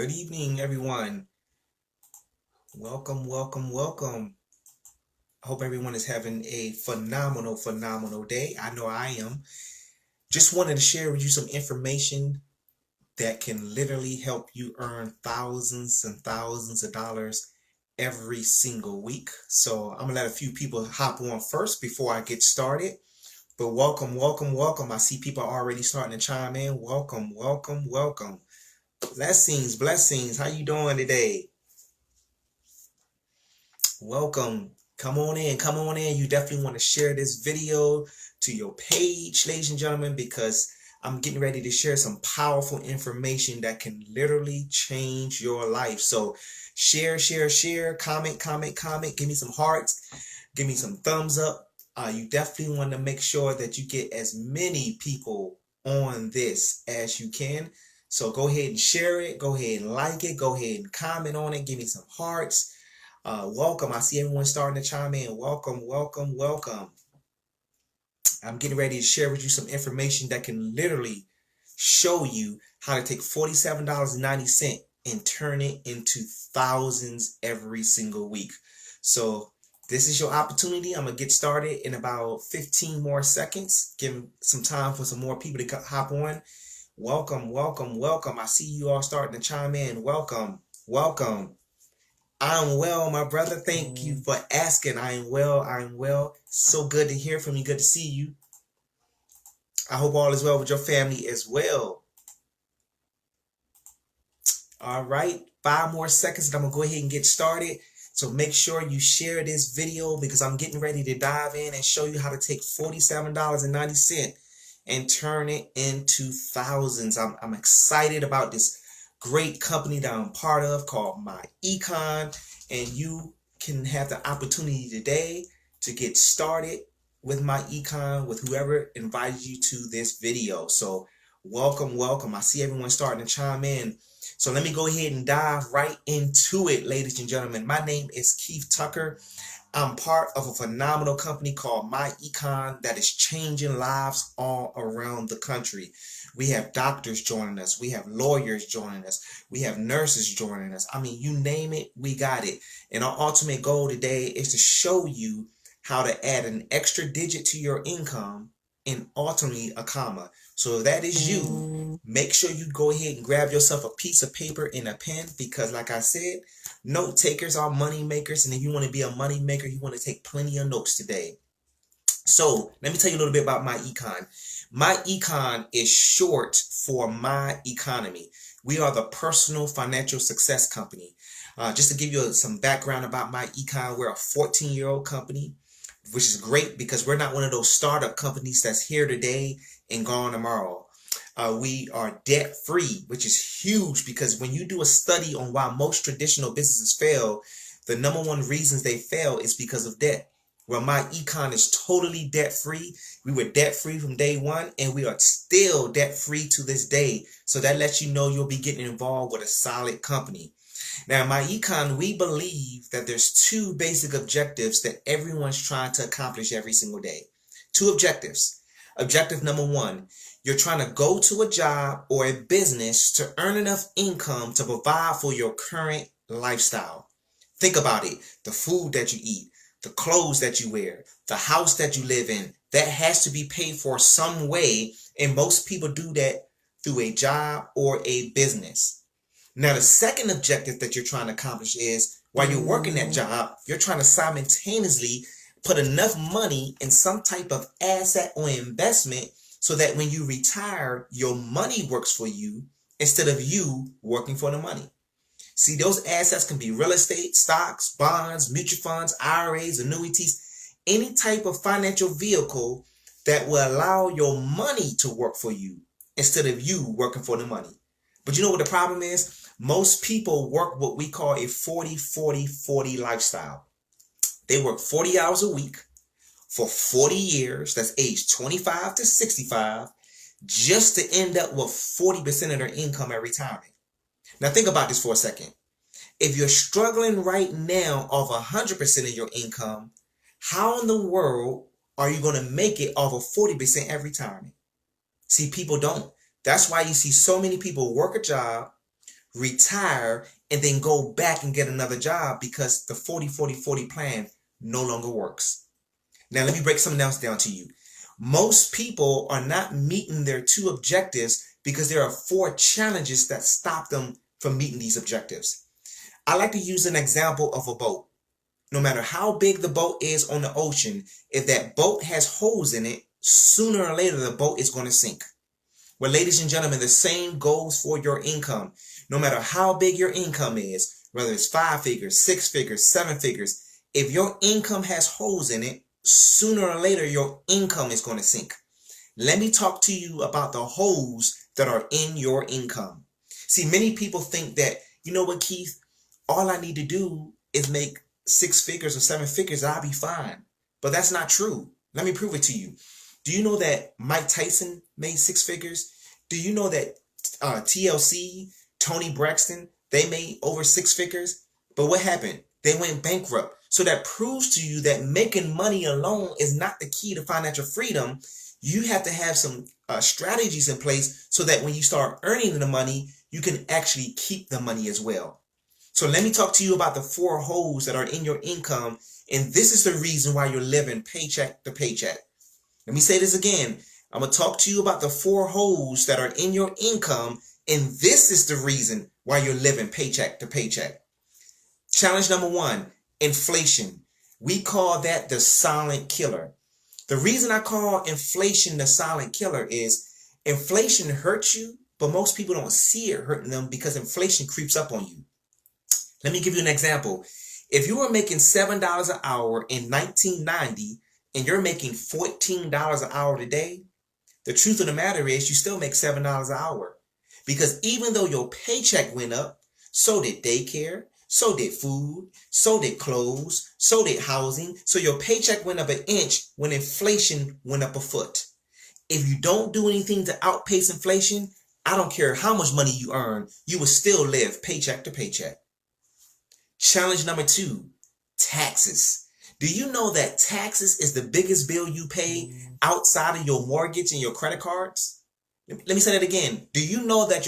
Good evening, everyone. Welcome, welcome, welcome. I hope everyone is having a phenomenal day. I know I am. Just wanted to share with you some information that can literally help you earn thousands and thousands of dollars every single week. So I'm gonna let a few people hop on first before I get started. But welcome, welcome, welcome. I see people already starting to chime in. Welcome, welcome, welcome. Blessings, blessings. How you doing today? Welcome. Come on in. Come on in. You definitely want to share this video to your page, ladies and gentlemen, because I'm getting ready to share some powerful information that can literally change your life. So share, share, share, comment, comment, comment. Give me some hearts. Give me some thumbs up. You definitely want to make sure that you get as many people on this as you can. So go ahead and share it. Go ahead and like it. Go ahead and comment on it. Give me some hearts. Welcome. I see everyone starting to chime in. Welcome, welcome, welcome. I'm getting ready to share with you some information that can literally show you how to take $47.90 and turn it into thousands every single week. So this is your opportunity. I'm going to get started in about 15 more seconds. Give some time for some more people to hop on. Welcome, welcome, welcome. I see you all starting to chime in. Welcome, welcome. I'm well, my brother. Thank you for asking. I am well. I am well. So good to hear from you. Good to see you. I hope all is well with your family as well. All right. 5 more seconds and I'm going to go ahead and get started. So make sure you share this video because I'm getting ready to dive in and show you how to take $47.90 and turn it into thousands. I'm excited about this great company that I'm part of called myEcon, and you can have the opportunity today to get started with myEcon with whoever invited you to this video. So welcome, welcome. I see everyone starting to chime in. So let me go ahead and dive right into it, ladies and gentlemen. My name is Keith Tucker. I'm part of a phenomenal company called myEcon that is changing lives all around the country. We have doctors joining us. We have lawyers joining us. We have nurses joining us. I mean, you name it, we got it. And our ultimate goal today is to show you how to add an extra digit to your income and ultimately a comma. So if that is you, make sure you go ahead and grab yourself a piece of paper and a pen because like I said, note takers are money makers. And if you want to be a money maker, you want to take plenty of notes today. So let me tell you a little bit about myEcon. myEcon is short for My Economy. We are the personal financial success company. Just to give you some background about myEcon, we're a 14-year-old company, which is great because we're not one of those startup companies that's here today and gone tomorrow. We are debt free, which is huge because when you do a study on why most traditional businesses fail, the number one reasons they fail is because of debt. Well, myEcon is totally debt free. We were debt free from day one and we are still debt free to this day. So that lets you know you'll be getting involved with a solid company. Now, myEcon, we believe that there's 2 basic objectives that everyone's trying to accomplish every single day. 2 objectives. Objective number 1, you're trying to go to a job or a business to earn enough income to provide for your current lifestyle. Think about it. The food that you eat, the clothes that you wear, the house that you live in, that has to be paid for some way. And most people do that through a job or a business. Now, the second objective that you're trying to accomplish is while you're working that job, you're trying to simultaneously put enough money in some type of asset or investment so that when you retire, your money works for you instead of you working for the money. See, those assets can be real estate, stocks, bonds, mutual funds, IRAs, annuities, any type of financial vehicle that will allow your money to work for you instead of you working for the money. But you know what the problem is? Most people work what we call a 40-40-40 lifestyle. They work 40 hours a week for 40 years, that's age 25 to 65, just to end up with 40% of their income at retirement. Now think about this for a second. If you're struggling right now off 100% of your income, how in the world are you going to make it off of 40% at retirement? See, people don't. That's why you see so many people work a job, retire, and then go back and get another job because the 40-40-40 plan no longer works. Now, let me break something else down to you. Most people are not meeting their two objectives because there are 4 challenges that stop them from meeting these objectives. I like to use an example of a boat. No matter how big the boat is on the ocean, if that boat has holes in it, sooner or later the boat is going to sink. Well, ladies and gentlemen, the same goes for your income. No matter how big your income is, whether it's 5 figures, 6 figures, 7 figures, if your income has holes in it, sooner or later your income is going to sink. Let me talk to you about the holes that are in your income. See, many people think that, you know what, Keith, all I need to do is make 6 figures or 7 figures, I'll be fine. But that's not true. Let me prove it to you. Do you know that Mike Tyson made 6 figures? Do you know that TLC, Tony Braxton, they made over 6 figures? But what happened? They went bankrupt. So that proves to you that making money alone is not the key to financial freedom. You have to have some strategies in place so that when you start earning the money, you can actually keep the money as well. So let me talk to you about the 4 holes that are in your income. And this is the reason why you're living paycheck to paycheck. Let me say this again. I'm going to talk to you about the 4 holes that are in your income. And this is the reason why you're living paycheck to paycheck. Challenge number 1, inflation. We call that the silent killer. The reason I call inflation the silent killer is inflation hurts you, but most people don't see it hurting them because inflation creeps up on you. Let me give you an example. If you were making $7 an hour in 1990 and you're making $14 an hour today, the truth of the matter is you still make $7 an hour. Because even though your paycheck went up, so did daycare, so did food, so did clothes, so did housing. So your paycheck went up an inch when inflation went up a foot. If you don't do anything to outpace inflation, I don't care how much money you earn, you will still live paycheck to paycheck. Challenge number 2, taxes. Do you know that taxes is the biggest bill you pay outside of your mortgage and your credit cards? Let me say that again. Do you know that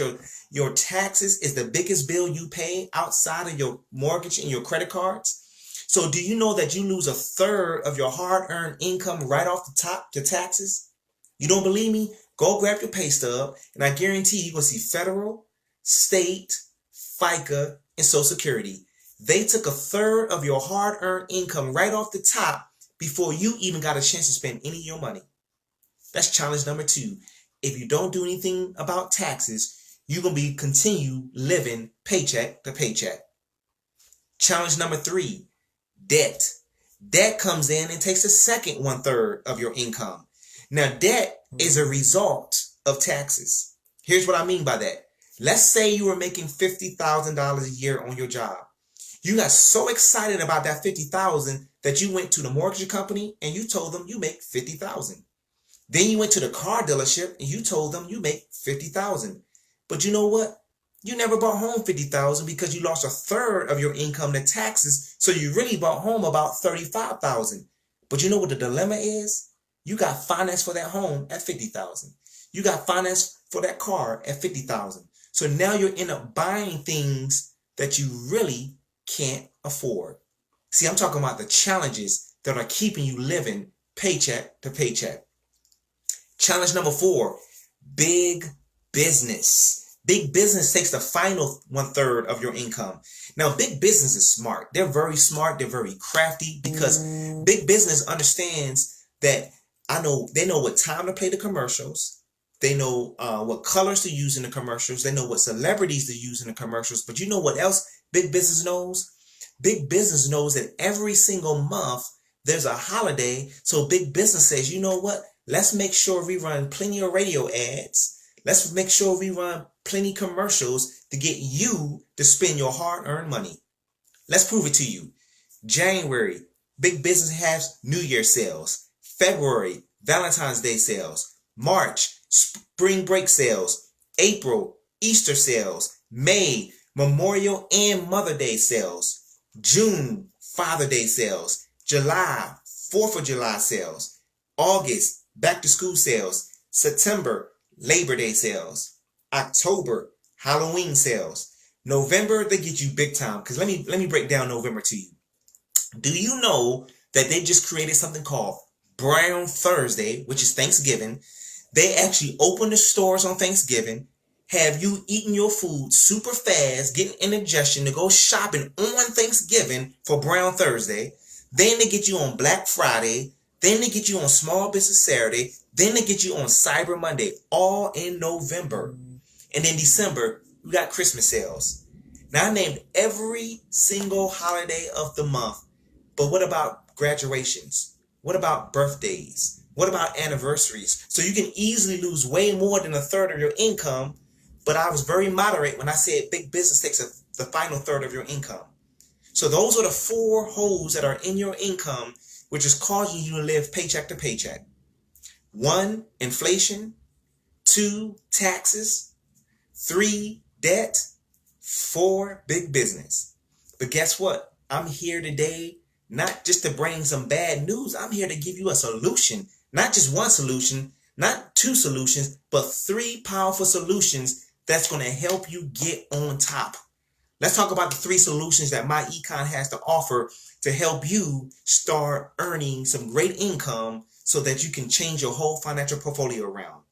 your taxes is the biggest bill you pay outside of your mortgage and your credit cards? So do you know that you lose 1/3 of your hard-earned income right off the top to taxes? You don't believe me? Go grab your pay stub, and I guarantee you're going to see federal, state, FICA, and Social Security. They took 1/3 of your hard-earned income right off the top before you even got a chance to spend any of your money. That's challenge number 2. If you don't do anything about taxes, you're going to continue living paycheck to paycheck. Challenge number 3, debt. Debt comes in and takes the second 1/3 of your income. Now, debt is a result of taxes. Here's what I mean by that. Let's say you were making $50,000 a year on your job. You got so excited about that $50,000 that you went to the mortgage company and you told them you make $50,000. Then you went to the car dealership and you told them you make $50,000. But you know what? You never brought home $50,000 because you lost 1/3 of your income to taxes. So you really brought home about $35,000. But you know what the dilemma is? You got finance for that home at $50,000. You got finance for that car at $50,000. So now you end up buying things that you really can't afford. See, I'm talking about the challenges that are keeping you living paycheck to paycheck. Challenge number 4, big business. Big business takes the final 1/3 of your income. Now, big business is smart. They're very smart. They're very crafty because big business understands that they know what time to play the commercials. They know what colors to use in the commercials. They know what celebrities to use in the commercials. But you know what else big business knows? Big business knows that every single month there's a holiday. So big business says, you know what? Let's make sure we run plenty of radio ads. Let's make sure we run plenty commercials to get you to spend your hard-earned money. Let's prove it to you. January, big business has New Year sales. February, Valentine's Day sales. March, spring break sales. April, Easter sales. May, Memorial and Mother Day sales. June, Father Day sales. July, 4th of July sales. August, back to school sales. September, Labor Day sales. October, Halloween sales. November, they get you big time. Because let me break down November to you. Do you know that they just created something called Brown Thursday, which is Thanksgiving? They actually open the stores on Thanksgiving, have you eating your food super fast, getting indigestion to go shopping on Thanksgiving for Brown Thursday. Then they get you on Black Friday. Then they get you on Small Business Saturday. Then they get you on Cyber Monday, all in November. And in December, we got Christmas sales. Now, I named every single holiday of the month. But what about graduations? What about birthdays? What about anniversaries? So you can easily lose way more than a third of your income. But I was very moderate when I said big business takes the final third of your income. So those are the 4 holes that are in your income, which is causing you to live paycheck to paycheck. 1, inflation. 2, taxes. 3, debt. 4, big business. But guess what? I'm here today not just to bring some bad news. I'm here to give you a solution. Not just one solution, not 2 solutions, but 3 powerful solutions that's going to help you get on top. Let's talk about the 3 solutions that myEcon has to offer to help you start earning some great income so that you can change your whole financial portfolio around.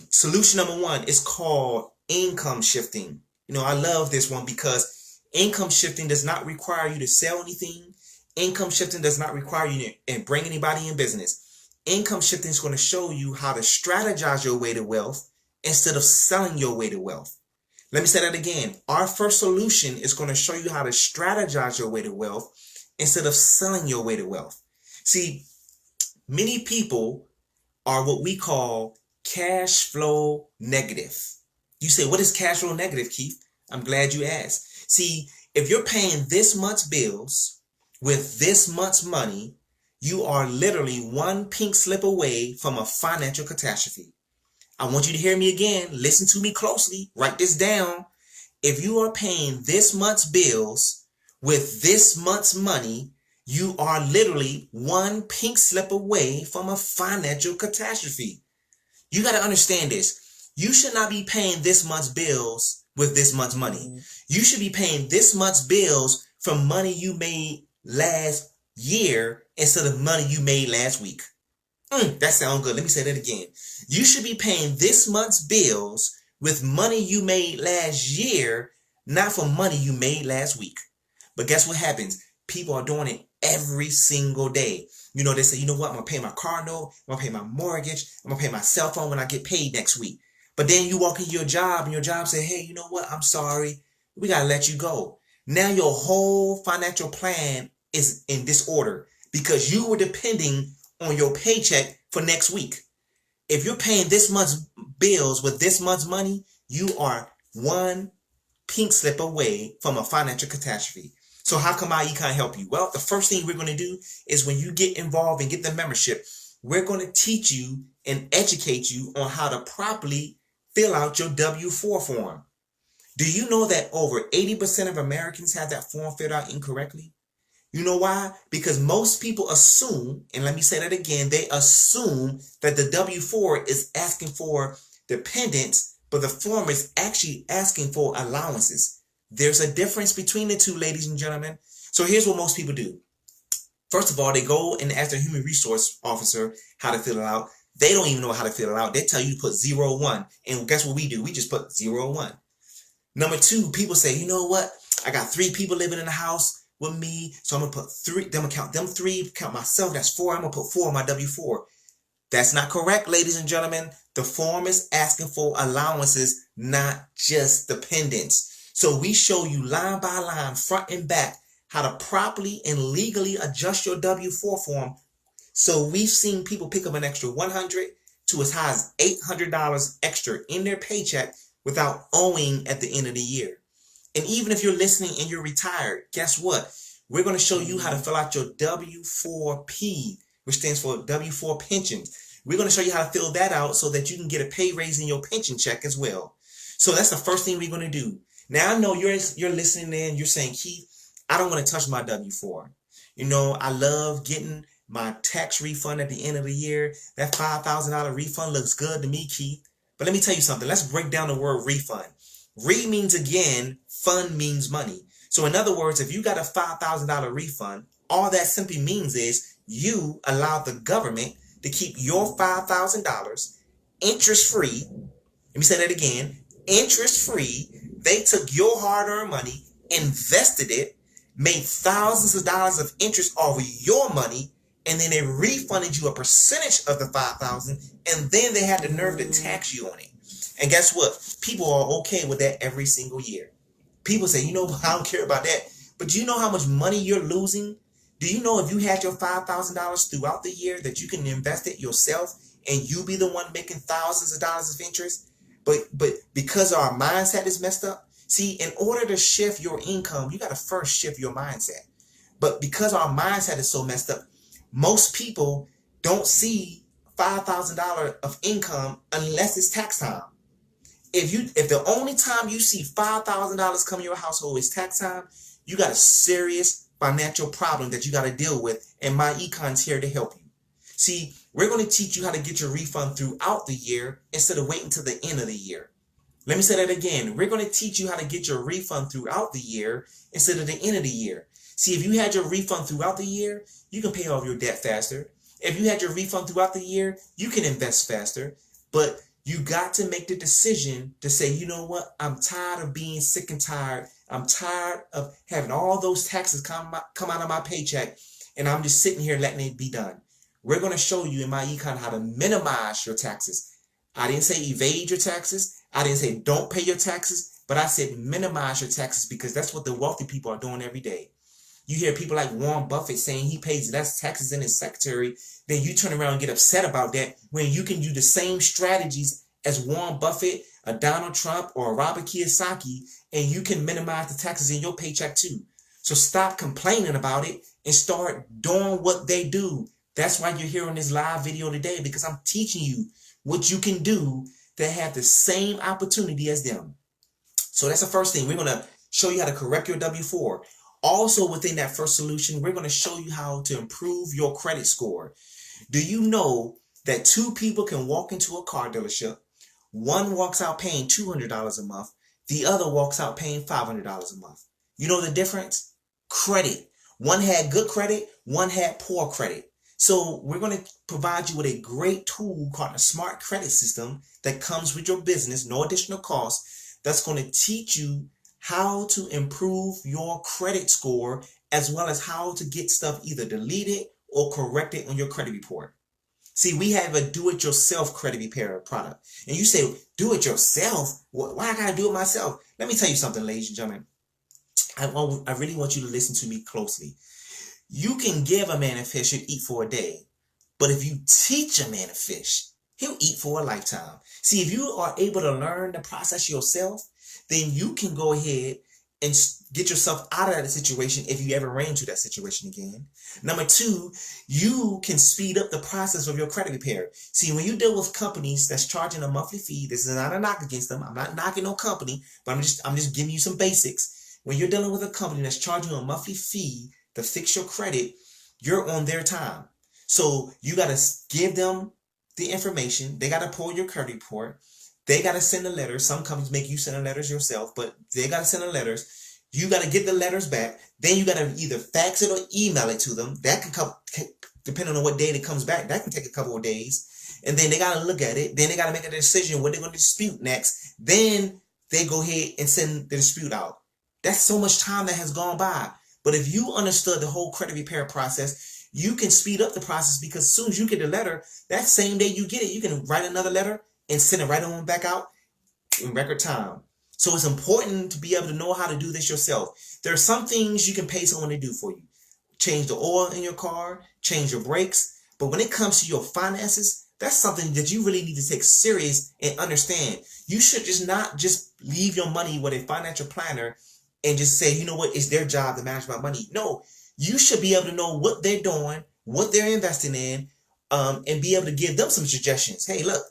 Solution number 1 is called income shifting. You know, I love this one because income shifting does not require you to sell anything. Income shifting does not require you to bring anybody in business. Income shifting is going to show you how to strategize your way to wealth instead of selling your way to wealth. Let me say that again. Our first solution is going to show you how to strategize your way to wealth instead of selling your way to wealth. See, many people are what we call cash flow negative. You say, what is cash flow negative, Keith? I'm glad you asked. See, if you're paying this month's bills with this month's money, you are literally one pink slip away from a financial catastrophe. I want you to hear me again. Listen to me closely. Write this down. If you are paying this month's bills with this month's money, you are literally one pink slip away from a financial catastrophe. You got to understand this. You should not be paying this month's bills with this month's money. You should be paying this month's bills from money you made last year instead of money you made last week. That sounds good. Let me say that again. You should be paying this month's bills with money you made last year, not for money you made last week. But guess what happens? People are doing it every single day. You know, they say, you know what? I'm going to pay my car note. I'm going to pay my mortgage. I'm going to pay my cell phone when I get paid next week. But then you walk into your job and your job say, hey, you know what? I'm sorry. We got to let you go. Now your whole financial plan is in disorder because you were depending on your paycheck for next week. If you're paying this month's bills with this month's money, you are one pink slip away from a financial catastrophe. So how can myEcon help you? Well, the first thing we're going to do is when you get involved and get the membership, we're going to teach you and educate you on how to properly fill out your W-4 form. Do you know that over 80% of Americans have that form filled out incorrectly? You know why? Because most people assume, and let me say that again, they assume that the W-4 is asking for dependents, but the form is actually asking for allowances. There's a difference between the two, ladies and gentlemen. So here's what most people do. First of all, they go and ask their human resource officer how to fill it out. They don't even know how to fill it out. They tell you to put 01. And guess what we do? We just put 01. Number 2, people say, you know what? I got 3 people living in the house with me. So I'm going to put 3. Then I'm going to count them 3, count myself. That's 4. I'm going to put 4 on my W-4. That's not correct, ladies and gentlemen. The form is asking for allowances, not just dependents. So we show you line by line, front and back, how to properly and legally adjust your W-4 form. So we've seen people pick up an extra $100 to as high as $800 extra in their paycheck without owing at the end of the year. And even if you're listening and you're retired, guess what? We're going to show you how to fill out your W-4P, which stands for W-4 pensions. We're going to show you how to fill that out so that you can get a pay raise in your pension check as well. So that's the first thing we're going to do. Now I know you're listening in, you're saying, Keith, I don't want to touch my W-4. You know, I love getting my tax refund at the end of the year. That $5,000 refund looks good to me, Keith. But let me tell you something. Let's break down the word refund. Re means again, fund means money. So in other words, if you got a $5,000 refund, all that simply means is you allowed the government to keep your $5,000 interest free. Let me say that again, interest free. They took your hard-earned money, invested it, made thousands of dollars of interest off of your money, and then they refunded you a percentage of the 5,000, and then they had the nerve to tax you on it. And guess what? People are okay with that every single year. People say, you know, I don't care about that. But do you know how much money you're losing? Do you know if you had your $5,000 throughout the year that you can invest it yourself and you be the one making thousands of dollars of interest? But because our mindset is messed up, see, in order to shift your income, you got to first shift your mindset. But because our mindset is so messed up, most people don't see $5,000 of income unless it's tax time. If the only time you see $5,000 come in your household is tax time, you got a serious financial problem that you got to deal with, and myEcon's here to help you. See, we're going to teach you how to get your refund throughout the year instead of waiting till the end of the year. Let me say that again. We're going to teach you how to get your refund throughout the year instead of the end of the year. See, if you had your refund throughout the year, you can pay off your debt faster. If you had your refund throughout the year, you can invest faster. But you got to make the decision to say, you know what? I'm tired of being sick and tired. I'm tired of having all those taxes come out of my paycheck, and I'm just sitting here letting it be done. We're going to show you in myEcon how to minimize your taxes. I didn't say evade your taxes. I didn't say don't pay your taxes, but I said minimize your taxes because that's what the wealthy people are doing every day. You hear people like Warren Buffett saying he pays less taxes than his secretary. Then you turn around and get upset about that when you can do the same strategies as Warren Buffett, a Donald Trump, or a Robert Kiyosaki, and you can minimize the taxes in your paycheck too. So stop complaining about it and start doing what they do. That's why you're here on this live video today, because I'm teaching you what you can do to have the same opportunity as them. So that's the first thing. We're going to show you how to correct your W-4. Also within that first solution, we're going to show you how to improve your credit score. Do you know that two people can walk into a car dealership? One walks out paying $200 a month. The other walks out paying $500 a month. You know the difference? Credit. One had good credit, one had poor credit. So we're going to provide you with a great tool called a smart credit system that comes with your business, no additional cost, that's going to teach you how to improve your credit score as well as how to get stuff either deleted or corrected on your credit report. See, we have a do-it-yourself credit repair product. And you say, do-it-yourself? Why I gotta do it myself? Let me tell you something, ladies and gentlemen. I really want you to listen to me closely. You can give a man a fish, he'll eat for a day. But if you teach a man a fish, he'll eat for a lifetime. See, if you are able to learn the process yourself, then you can go ahead and get yourself out of that situation if you ever ran into that situation again. Number two, you can speed up the process of your credit repair. See, when you deal with companies that's charging a monthly fee, this is not a knock against them. I'm not knocking no company, but I'm just giving you some basics. When you're dealing with a company that's charging you a monthly fee to fix your credit, you're on their time. So you got to give them the information. They got to pull your credit report. They got to send the letters. Some companies make you send the letters yourself, but they got to send the letters. You got to get the letters back. Then you got to either fax it or email it to them. That can come, depending on what day it comes back, that can take a couple of days. And then they got to look at it. Then they got to make a decision what they're going to dispute next. Then they go ahead and send the dispute out. That's so much time that has gone by. But if you understood the whole credit repair process, you can speed up the process because as soon as you get the letter, that same day you get it, you can write another letter and send it right on back out in record time. So it's important to be able to know how to do this yourself. There are some things you can pay someone to do for you. Change the oil in your car, change your brakes. But when it comes to your finances, that's something that you really need to take serious and understand. You should just not just leave your money with a financial planner and just say, you know what, it's their job to manage my money. No, you should be able to know what they're doing, what they're investing in, and be able to give them some suggestions. Hey, look,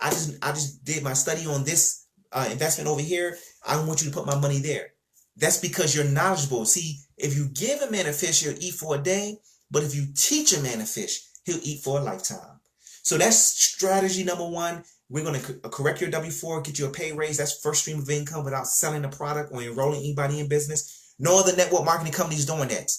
I just did my study on this investment over here. I want you to put my money there. That's because you're knowledgeable. See, if you give a man a fish, he'll eat for a day. But if you teach a man a fish, he'll eat for a lifetime. So that's strategy number one. We're going to correct your W-4, get you a pay raise. That's first stream of income without selling a product or enrolling anybody in business. No other network marketing company is doing that.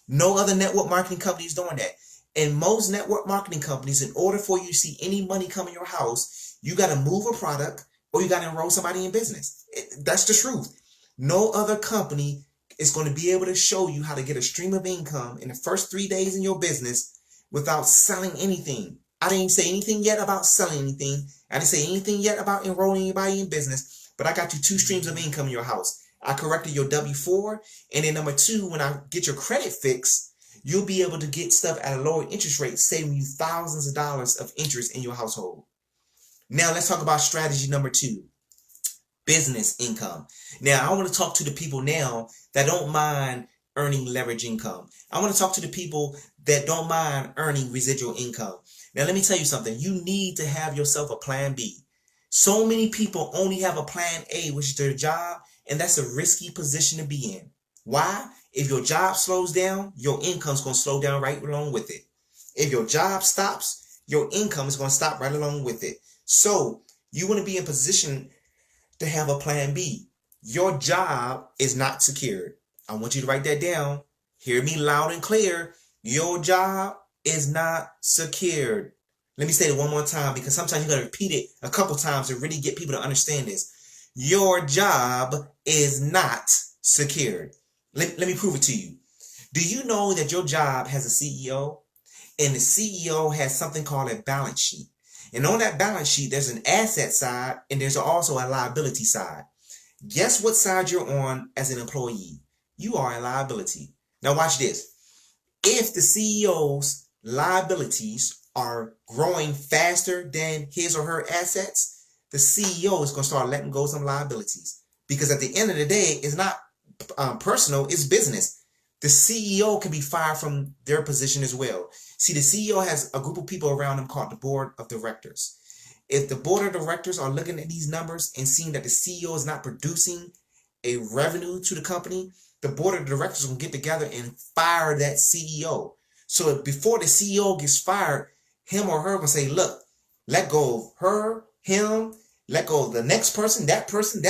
No other network marketing company is doing that. And most network marketing companies, in order for you to see any money come in your house, you got to move a product or you got to enroll somebody in business. That's the truth. No other company is going to be able to show you how to get a stream of income in the first 3 days in your business without selling anything. I didn't say anything yet about selling anything. I didn't say anything yet about enrolling anybody in business, but I got you 2 streams of income in your house. I corrected your W-4, and then number 2, when I get your credit fixed, you'll be able to get stuff at a lower interest rate, saving you thousands of dollars of interest in your household. Now let's talk about strategy number 2, business income. Now I want to talk to the people now that don't mind earning leverage income. I want to talk to the people that don't mind earning residual income. Now let me tell you something. You need to have yourself a plan B. So many people only have a plan A, which is their job, and that's a risky position to be in. Why? If your job slows down, your income's going to slow down right along with it. If your job stops, your income is going to stop right along with it. So you want to be in position to have a plan B. Your job is not secured. I want you to write that down. Hear me loud and clear. Your job is not secured. Let me say it one more time, because sometimes you got to repeat it a couple times to really get people to understand this. Your job is not secured. Let me prove it to you. Do you know that your job has a CEO? And the CEO has something called a balance sheet. And on that balance sheet, there's an asset side and there's also a liability side. Guess what side you're on as an employee? You are a liability. Now watch this. If the CEO's liabilities are growing faster than his or her assets, the CEO is going to start letting go of some liabilities. Because at the end of the day, it's not personal, it's business. The CEO can be fired from their position as well. See, the CEO has a group of people around him called the board of directors. If the board of directors are looking at these numbers and seeing that the CEO is not producing a revenue to the company, the board of directors will get together and fire that CEO. So before the CEO gets fired, him or her will say, look, let go of her, him, let go of the next person, that person,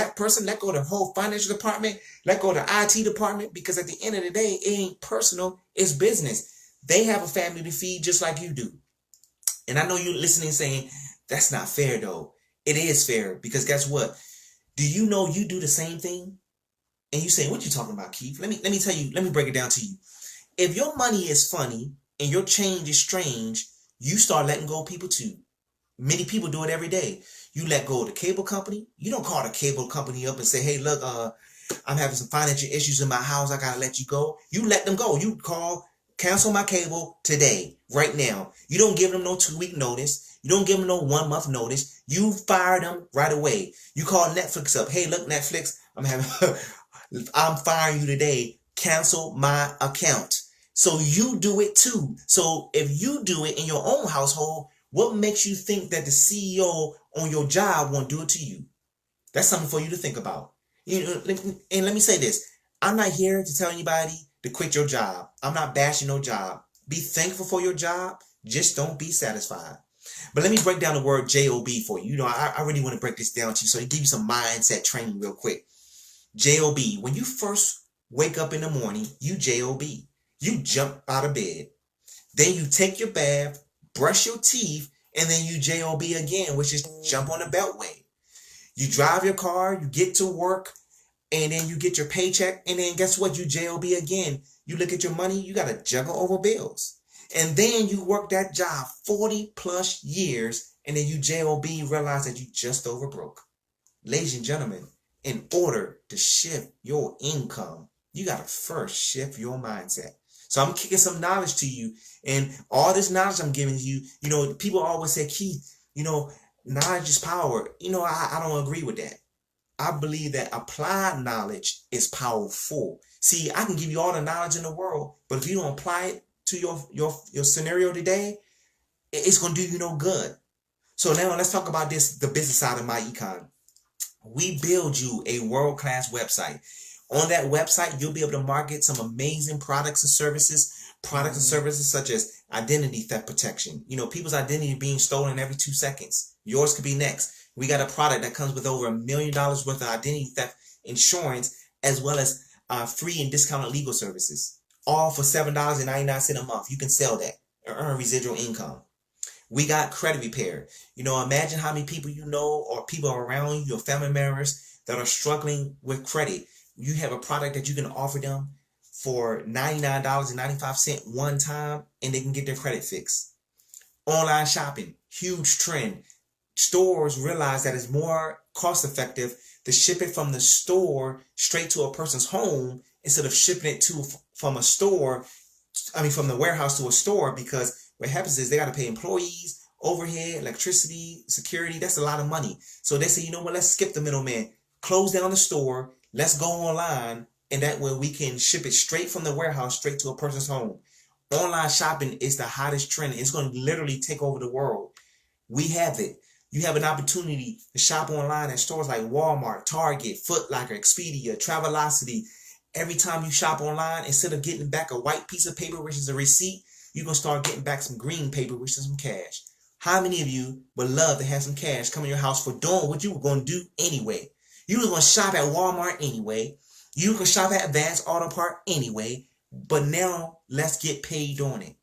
let go of the whole financial department, let go of the IT department, because at the end of the day, it ain't personal, it's business. They have a family to feed just like you do. And I know you're listening saying, that's not fair though. It is fair, because guess what? Do you know you do the same thing? And you say, what you talking about, Keith? Let me tell you, let me break it down to you. If your money is funny and your change is strange, you start letting go of people too. Many people do it every day. You let go of the cable company. You don't call the cable company up and say, hey, look, I'm having some financial issues in my house. I got to let you go. You let them go. You call, cancel my cable today, right now. You don't give them no 2-week notice. You don't give them no 1-month notice. You fire them right away. You call Netflix up. Hey, look, Netflix, I'm firing you today. Cancel my account. So you do it too. So if you do it in your own household, what makes you think that the CEO on your job won't do it to you? That's something for you to think about. And let me say this. I'm not here to tell anybody to quit your job. I'm not bashing no job. Be thankful for your job. Just don't be satisfied. But let me break down the word JOB for you. I really want to break this down to you so to give you some mindset training real quick. JOB. When you first wake up in the morning, you JOB. You jump out of bed. Then you take your bath, brush your teeth, and then you JOB again, which is jump on the beltway. You drive your car, you get to work, and then you get your paycheck, and then guess what? You JOB again. You look at your money, you got to juggle over bills. And then you work that job 40 plus years, and then you JOB, realize that you just over broke. Ladies and gentlemen, in order to shift your income, you got to first shift your mindset. So I'm kicking some knowledge to you, and all this knowledge I'm giving you, people always say, Keith, knowledge is power. I don't agree with that. I believe that applied knowledge is powerful. See, I can give you all the knowledge in the world, but if you don't apply it to your scenario today, it's going to do you no good. So now let's talk about the business side of myEcon. We build you a world-class website. On that website, you'll be able to market some amazing products and services such as identity theft protection. People's identity being stolen every 2 seconds. Yours could be next. We got a product that comes with over $1 million worth of identity theft insurance, as well as free and discounted legal services, all for $7.99 a month. You can sell that and earn residual income. We got credit repair. Imagine how many people you know or people around you, your family members that are struggling with credit. You have a product that you can offer them for $99.95 one time, and they can get their credit fixed. Online shopping, huge trend. Stores realize that it's more cost effective to ship it from the store straight to a person's home instead of shipping it from the warehouse to a store, because what happens is they got to pay employees, overhead, electricity, security. That's a lot of money. So they say, you know what, let's skip the middleman, close down the store, let's go online, and that way we can ship it straight from the warehouse straight to a person's home. Online shopping is the hottest trend. It's going to literally take over the world. We have it. You have an opportunity to shop online at stores like Walmart, Target, Foot Locker, Expedia, Travelocity. Every time you shop online, instead of getting back a white piece of paper, which is a receipt, you're going to start getting back some green paper, which is some cash. How many of you would love to have some cash come in your house for doing what you were going to do anyway? You were going to shop at Walmart anyway. You could shop at Advanced Auto Part anyway. But now, let's get paid on it.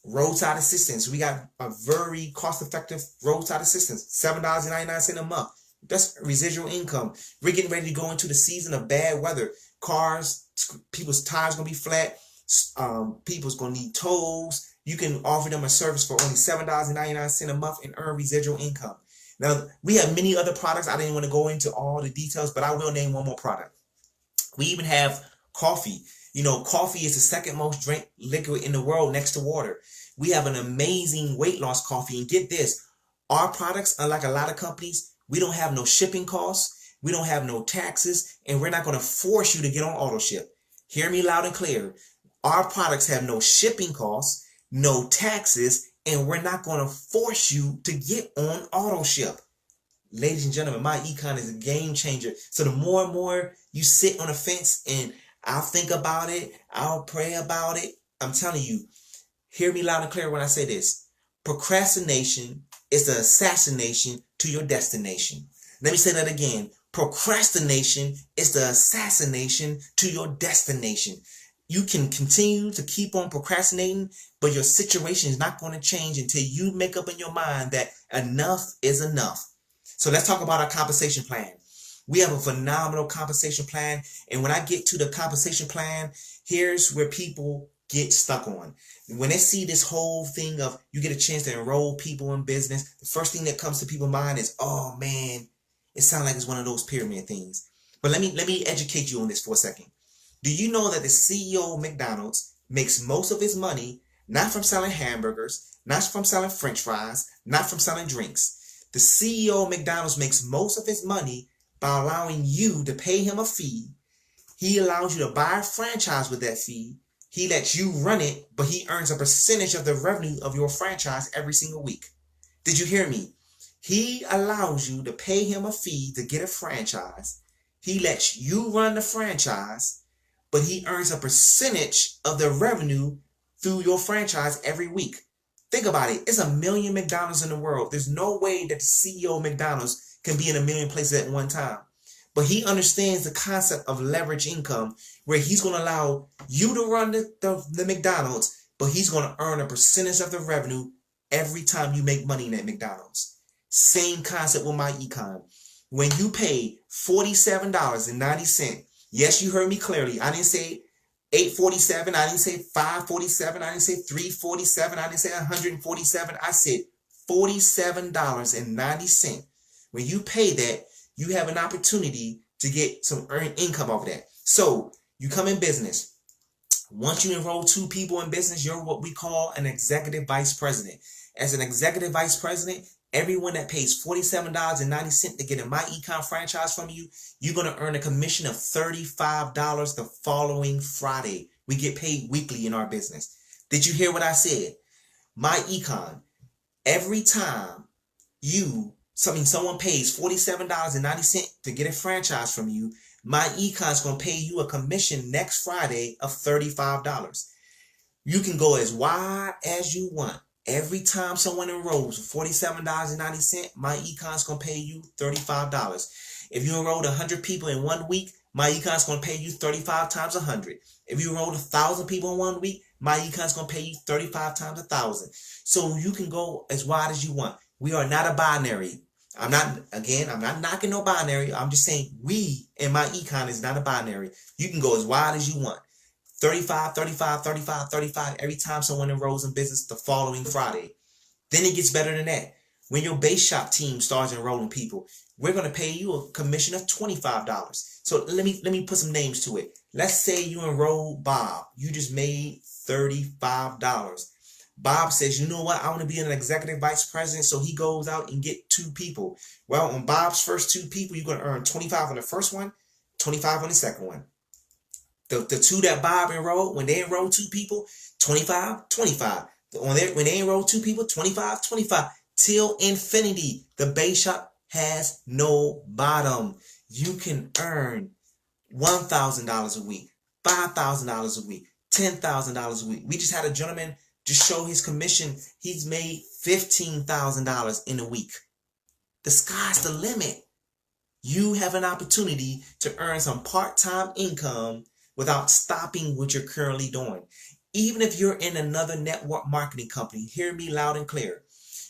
Roadside assistance. We got a very cost-effective roadside assistance. $7.99 a month. That's residual income. We're getting ready to go into the season of bad weather. Cars, people's tires going to be flat. People's going to need tolls. You can offer them a service for only $7.99 a month and earn residual income. Now, we have many other products. I didn't want to go into all the details, but I will name one more product. We even have coffee. Coffee is the second most drank liquid in the world next to water. We have an amazing weight loss coffee. And get this, our products, unlike a lot of companies, we don't have no shipping costs. We don't have no taxes. And we're not going to force you to get on auto ship. Hear me loud and clear. Our products have no shipping costs, no taxes, and we're not going to force you to get on auto ship. Ladies and gentlemen, myEcon is a game changer. So the more and more you sit on the fence and I'll think about it, I'll pray about it, I'm telling you, hear me loud and clear when I say this. Procrastination is the assassination to your destination. Let me say that again. Procrastination is the assassination to your destination. You can continue to keep on procrastinating, but your situation is not going to change until you make up in your mind that enough is enough. So let's talk about our compensation plan. We have a phenomenal compensation plan. And when I get to the compensation plan, here's where people get stuck on. When they see this whole thing of you get a chance to enroll people in business, the first thing that comes to people's mind is, oh man, it sounds like it's one of those pyramid things. But let me educate you on this for a second. Do you know that the CEO of McDonald's makes most of his money not from selling hamburgers, not from selling French fries, not from selling drinks? The CEO of McDonald's makes most of his money by allowing you to pay him a fee. He allows you to buy a franchise with that fee. He lets you run it, but he earns a percentage of the revenue of your franchise every single week. Did you hear me? He allows you to pay him a fee to get a franchise. He lets you run the franchise, but he earns a percentage of the revenue through your franchise every week. Think about it. It's 1 million McDonald's in the world. There's no way that the CEO of McDonald's can be in 1 million places at one time. But he understands the concept of leverage income, where he's going to allow you to run the McDonald's, but he's going to earn a percentage of the revenue every time you make money in that McDonald's. Same concept with myEcon. When you pay $47.90, yes, you heard me clearly. I didn't say $8.47. I didn't say $5.47. I didn't say $3.47. I didn't say $147. I said $47.90. When you pay that, you have an opportunity to get some earned income off of that. So you come in business. Once you enroll 2 people in business, you're what we call an executive vice president. As an executive vice president, everyone that pays $47.90 to get a myEcon franchise from you, you're going to earn a commission of $35 the following Friday. We get paid weekly in our business. Did you hear what I said? myEcon, every time someone pays $47.90 to get a franchise from you, myEcon is going to pay you a commission next Friday of $35. You can go as wide as you want. Every time someone enrolls for $47.90, myEcon is going to pay you $35. If you enrolled 100 people in 1 week, myEcon is going to pay you 35 times 100. If you enrolled 1,000 people in 1 week, myEcon is going to pay you 35 times 1,000. So you can go as wide as you want. We are not a binary. I'm not knocking no binary. I'm just saying we in myEcon is not a binary. You can go as wide as you want. 35, 35, 35, 35 every time someone enrolls in business the following Friday. Then it gets better than that. When your base shop team starts enrolling people, we're going to pay you a commission of $25. So let me put some names to it. Let's say you enroll Bob. You just made $35. Bob says, you know what? I want to be an executive vice president. So he goes out and get 2 people. Well, on Bob's first 2 people, you're going to earn 25 on the first one, 25 on the second one. The 2 that Bob enrolled, when they enroll 2 people, 25, 25. When they enroll 2 people, 25, 25. Till infinity. The base shop has no bottom. You can earn $1,000 a week, $5,000 a week, $10,000 a week. We just had a gentleman just show his commission. He's made $15,000 in a week. The sky's the limit. You have an opportunity to earn some part-time income without stopping what you're currently doing. Even if you're in another network marketing company, hear me loud and clear.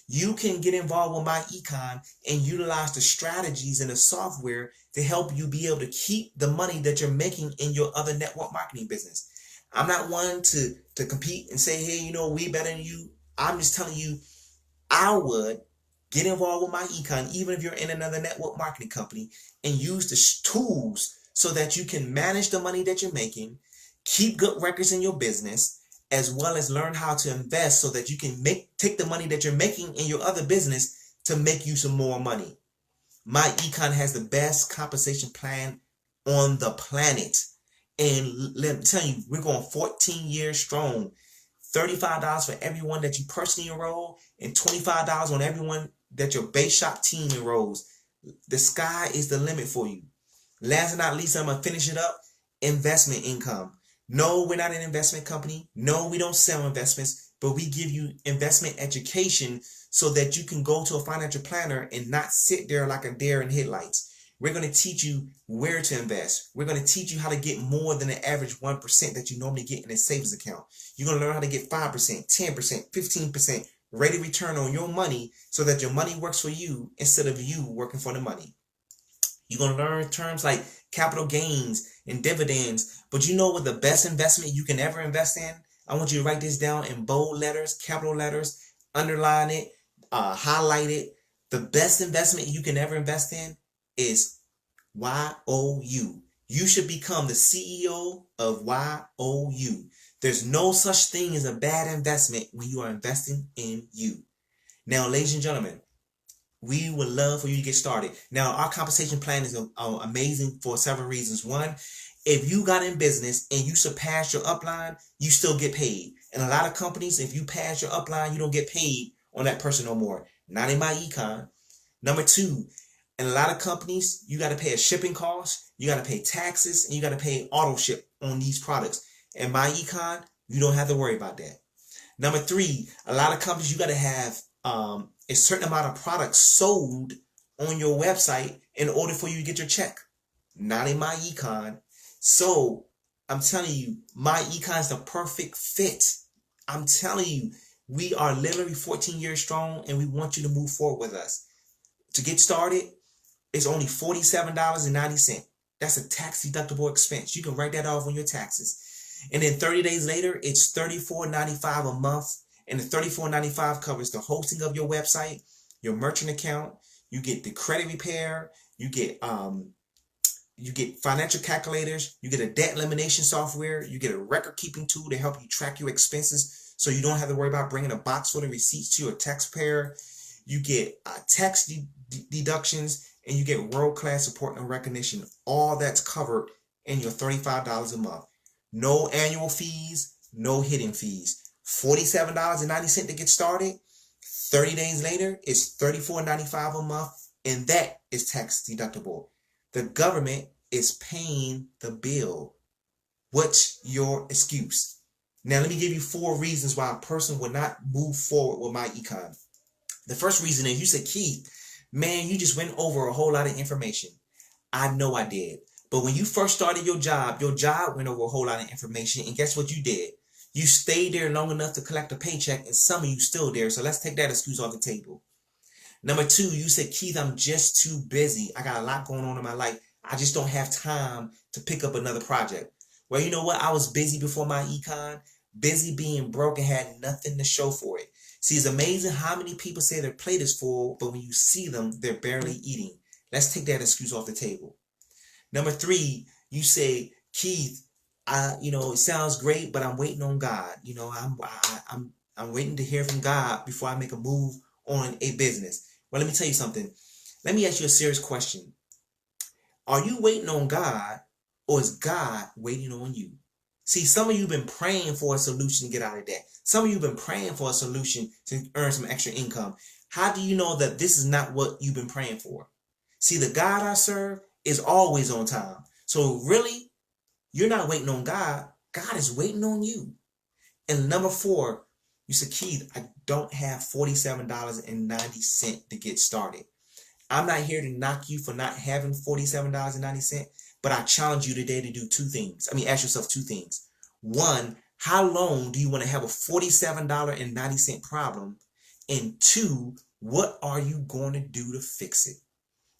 You can get involved with myEcon and utilize the strategies and the software to help you be able to keep the money that you're making in your other network marketing business. I'm not one to compete and say, hey, you know, we better than you. I'm just telling you, I would get involved with myEcon, even if you're in another network marketing company, and use the tools so that you can manage the money that you're making, keep good records in your business, as well as learn how to invest so that you can take the money that you're making in your other business to make you some more money. myEcon has the best compensation plan on the planet. And let me tell you, we're going 14 years strong. $35 for everyone that you personally enroll and $25 on everyone that your base shop team enrolls. The sky is the limit for you. Last but not least, I'm going to finish it up. Investment income. No, we're not an investment company. No, we don't sell investments, but we give you investment education so that you can go to a financial planner and not sit there like a deer in headlights. We're going to teach you where to invest. We're going to teach you how to get more than the average 1% that you normally get in a savings account. You're going to learn how to get 5%, 10%, 15% rate of return on your money so that your money works for you instead of you working for the money. You're going to learn terms like capital gains and dividends. But you know what the best investment you can ever invest in? I want you to write this down in bold letters, capital letters, underline it, highlight it. The best investment you can ever invest in is YOU. You should become the CEO of YOU. There's no such thing as a bad investment when you are investing in you. Now, ladies and gentlemen, we would love for you to get started. Now, our compensation plan is amazing for several reasons. One, if you got in business and you surpass your upline, you still get paid. And a lot of companies, if you pass your upline, you don't get paid on that person no more. Not in myEcon. Number 2, in a lot of companies, you got to pay a shipping cost, you got to pay taxes, and you got to pay auto ship on these products. In myEcon, you don't have to worry about that. Number 3, a lot of companies, you got to have a certain amount of products sold on your website in order for you to get your check. Not in myEcon. So I'm telling you, myEcon is the perfect fit. I'm telling you, we are literally 14 years strong and we want you to move forward with us. To get started, it's only $47.90. That's a tax deductible expense. You can write that off on your taxes. And then 30 days later, it's $34.95 a month. And the $34.95 covers the hosting of your website, your merchant account. You get the credit repair. You get financial calculators. You get a debt elimination software. You get a record keeping tool to help you track your expenses, so you don't have to worry about bringing a box full of receipts to your taxpayer. You get tax deductions, and you get world-class support and recognition. All that's covered in your $35 a month. No annual fees, no hidden fees. $47.90 to get started. 30 days later, it's $34.95 a month, and that is tax deductible. The government is paying the bill. What's your excuse? Now, let me give you 4 reasons why a person would not move forward with myEcon. The first reason is you said, Keith, man, you just went over a whole lot of information. I know I did. But when you first started your job went over a whole lot of information. And guess what you did? You stayed there long enough to collect a paycheck, and some of you still there. So let's take that excuse off the table. Number 2, you said, Keith, I'm just too busy. I got a lot going on in my life. I just don't have time to pick up another project. Well, you know what? I was busy before myEcon, busy being broke and had nothing to show for it. See, it's amazing how many people say their plate is full, but when you see them, they're barely eating. Let's take that excuse off the table. Number 3, you say, Keith, it sounds great, but I'm waiting on God. I'm waiting to hear from God before I make a move on a business. Well, let me tell you something. Let me ask you a serious question. Are you waiting on God, or is God waiting on you? See, some of you have been praying for a solution to get out of debt. Some of you have been praying for a solution to earn some extra income. How do you know that this is not what you've been praying for? See, the God I serve is always on time. So really, you're not waiting on God. God is waiting on you. And number 4, you said, Keith, I don't have $47.90 to get started. I'm not here to knock you for not having $47.90, but I challenge you today to do 2 things. Ask yourself 2 things. 1, how long do you want to have a $47.90 problem? And 2, what are you going to do to fix it?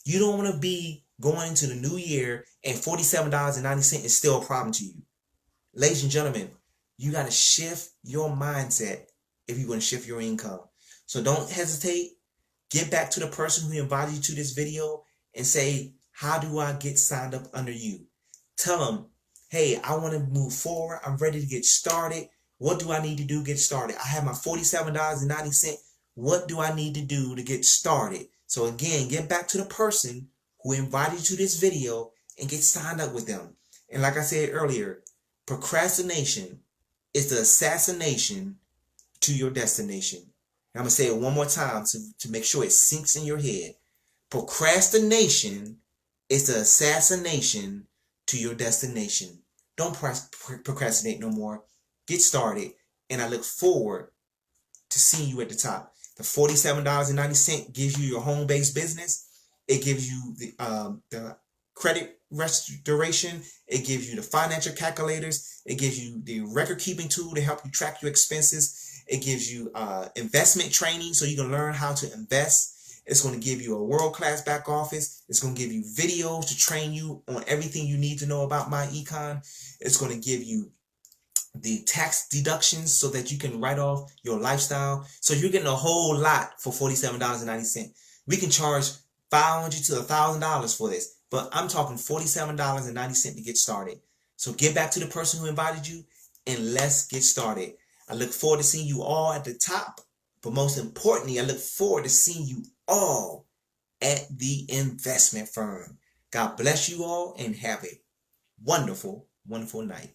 You don't want to be going into the new year and $47.90 is still a problem to you. Ladies and gentlemen, you got to shift your mindset if you want to shift your income. So don't hesitate. Get back to the person who invited you to this video and say, how do I get signed up under you? Tell them, hey, I want to move forward. I'm ready to get started. What do I need to do to get started? I have my $47.90. What do I need to do to get started? So again, get back to the person who invited you to this video and get signed up with them. And like I said earlier, procrastination is the assassination to your destination. And I'm going to say it one more time to make sure it sinks in your head. Procrastination is the assassination to your destination. Don't procrastinate no more. Get started. And I look forward to seeing you at the top. The $47.90 gives you your home-based business. It gives you the credit restoration. It gives you the financial calculators. It gives you the record-keeping tool to help you track your expenses. It gives you investment training so you can learn how to invest. It's going to give you a world-class back office. It's going to give you videos to train you on everything you need to know about myEcon. It's going to give you the tax deductions so that you can write off your lifestyle. So you're getting a whole lot for $47.90. We can charge $500 to $1,000 for this, but I'm talking $47.90 to get started. So get back to the person who invited you and let's get started. I look forward to seeing you all at the top, but most importantly, I look forward to seeing you all at the investment firm. God bless you all and have a wonderful, wonderful night.